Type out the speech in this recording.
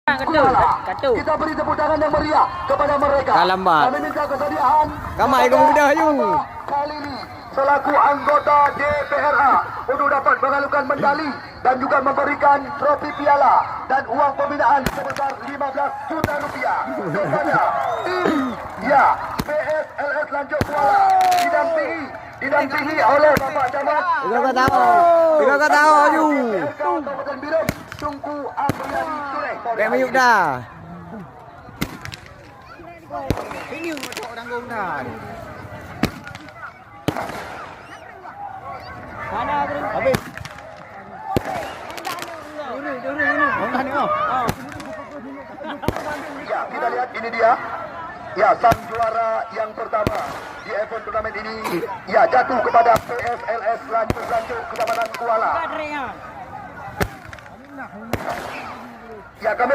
Kita beri tepuk tangan yang meriah kepada mereka. Alamak. Kami minta kesediaan. Kamai kamu mudah you. Kali ini selaku anggota DPRA untuk dapat mengalukan medali dan juga memberikan trofi piala dan uang pembinaan sebesar 15 juta rupiah kepada tim PSLS Lanjut Kuala didampingi oleh Bapak Camat. Kita kau tahu you. Kabupaten Biren, Tunku Apriyadi Sureng. Dah mayuk dah. Ini untuk orang dah. Habis. Ya, kita lihat ini dia. Ya, sang juara yang pertama di event turnamen ini ya jatuh kepada PSLS Lanjut Kecamatan Kuala. Ya, kami